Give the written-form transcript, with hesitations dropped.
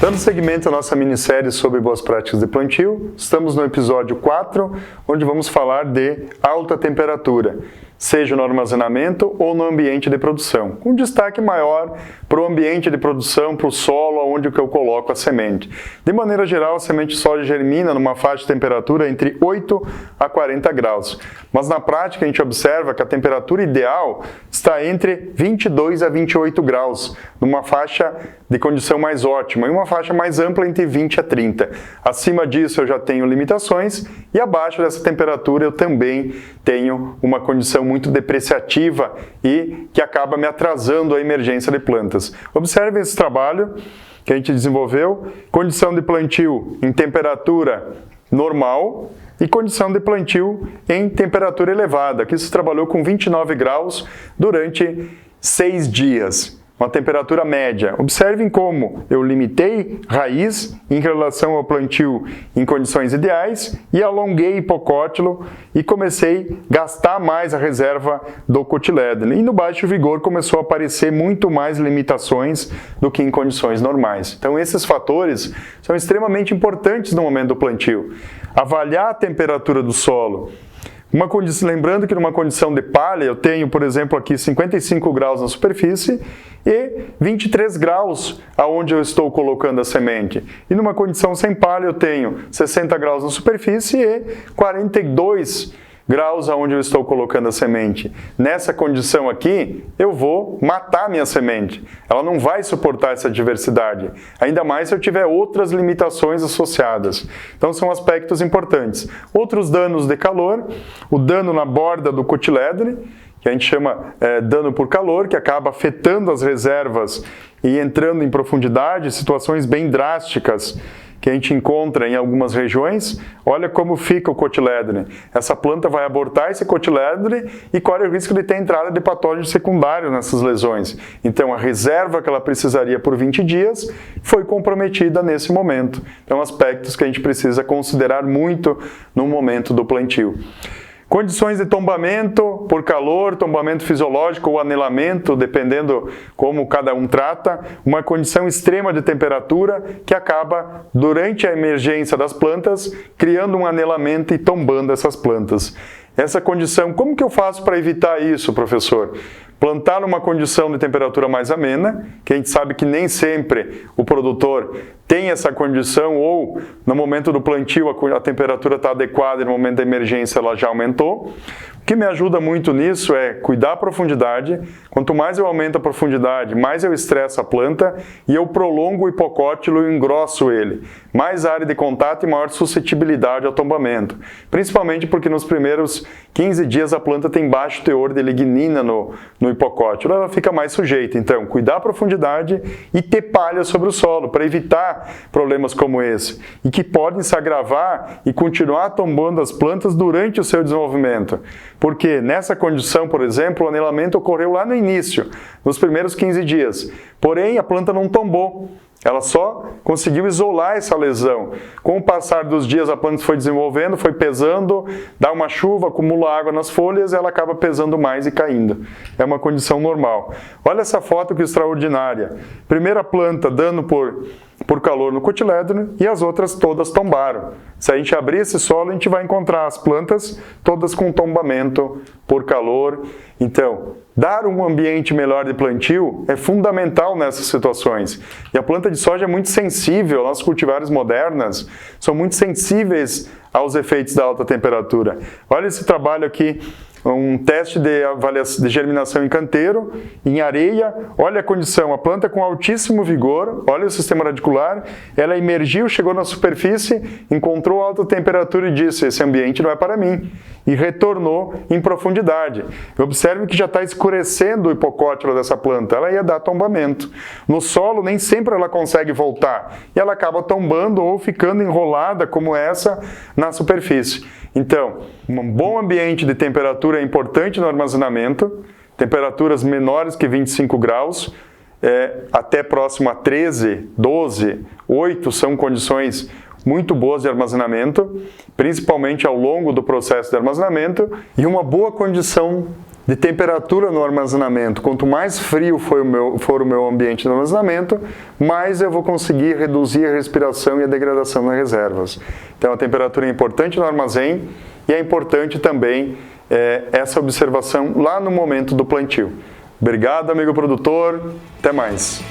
Dando seguimento à nossa minissérie sobre boas práticas de plantio, estamos no episódio 4, onde vamos falar de alta temperatura, seja no armazenamento ou no ambiente de produção, com destaque maior para o ambiente de produção, para o solo, onde eu coloco a semente. De maneira geral, a semente de soja germina numa faixa de temperatura entre 8 a 40 graus, mas na prática a gente observa que a temperatura ideal está entre 22 a 28 graus, numa faixa de condição mais ótima, e uma faixa mais ampla entre 20 a 30. Acima disso eu já tenho limitações, e abaixo dessa temperatura eu também tenho uma condição muito depreciativa e que acaba me atrasando a emergência de plantas. Observe esse trabalho que a gente desenvolveu, condição de plantio em temperatura normal e condição de plantio em temperatura elevada. Aqui se trabalhou com 29 graus durante 6 dias. Uma temperatura média. Observem como eu limitei raiz em relação ao plantio em condições ideais e alonguei hipocótilo e comecei a gastar mais a reserva do cotilédone. E no baixo vigor começou a aparecer muito mais limitações do que em condições normais. Então esses fatores são extremamente importantes no momento do plantio. Avaliar a temperatura do solo. Lembrando que numa condição de palha eu tenho, por exemplo, aqui 55 graus na superfície e 23 graus aonde eu estou colocando a semente. E numa condição sem palha eu tenho 60 graus na superfície e 42 graus aonde eu estou colocando a semente. Nessa condição aqui, eu vou matar minha semente. Ela não vai suportar essa diversidade. Ainda mais se eu tiver outras limitações associadas. Então são aspectos importantes. Outros danos de calor, o dano na borda do cotilédone, que a gente chama dano por calor, que acaba afetando as reservas e entrando em profundidade, situações bem drásticas que a gente encontra em algumas regiões. Olha como fica o cotilédone. Essa planta vai abortar esse cotilédone e corre o risco de ter entrada de patógeno secundário nessas lesões. Então a reserva que ela precisaria por 20 dias foi comprometida nesse momento. Então aspectos que a gente precisa considerar muito no momento do plantio. Condições de tombamento por calor, tombamento fisiológico ou anelamento, dependendo como cada um trata, uma condição extrema de temperatura que acaba, durante a emergência das plantas, criando um anelamento e tombando essas plantas. Essa condição, como que eu faço para evitar isso, professor? Plantar numa condição de temperatura mais amena, que a gente sabe que nem sempre o produtor tem essa condição, ou no momento do plantio a temperatura está adequada e no momento da emergência ela já aumentou. O que me ajuda muito nisso é cuidar a profundidade. Quanto mais eu aumento a profundidade, mais eu estresso a planta e eu prolongo o hipocótilo e engrosso ele. Mais área de contato e maior suscetibilidade ao tombamento. Principalmente porque nos primeiros 15 dias a planta tem baixo teor de lignina no hipocótilo, ela fica mais sujeita. Então, cuidar a profundidade e ter palha sobre o solo, para evitar problemas como esse, e que podem se agravar e continuar tombando as plantas durante o seu desenvolvimento. Porque nessa condição, por exemplo, o anelamento ocorreu lá no início, nos primeiros 15 dias. Porém, a planta não tombou. Ela só conseguiu isolar essa lesão. Com o passar dos dias, a planta foi desenvolvendo, foi pesando, dá uma chuva, acumula água nas folhas, ela acaba pesando mais e caindo. É uma condição normal. Olha essa foto que extraordinária. Primeira planta dando por calor no cotilédone e as outras todas tombaram. Se a gente abrir esse solo, a gente vai encontrar as plantas todas com tombamento por calor. Então, dar um ambiente melhor de plantio é fundamental nessas situações. E a planta de soja é muito sensível, as cultivares modernas são muito sensíveis aos efeitos da alta temperatura. Olha esse trabalho aqui, um teste de germinação em canteiro, em areia. Olha a condição, a planta com altíssimo vigor, olha o sistema radicular, ela emergiu, chegou na superfície, encontrou alta temperatura e disse: esse ambiente não é para mim. E retornou em profundidade. Observe que já está escurecendo o hipocótilo dessa planta, ela ia dar tombamento. No solo, nem sempre ela consegue voltar, e ela acaba tombando ou ficando enrolada como essa na superfície. Então, um bom ambiente de temperatura é importante no armazenamento, temperaturas menores que 25 graus, até próximo a 13, 12, 8 são condições muito boas de armazenamento, principalmente ao longo do processo de armazenamento, e uma boa condição de temperatura no armazenamento. Quanto mais frio for o meu ambiente de armazenamento, mais eu vou conseguir reduzir a respiração e a degradação nas reservas. Então a temperatura é importante no armazém e é importante também essa observação lá no momento do plantio. Obrigado, amigo produtor. Até mais.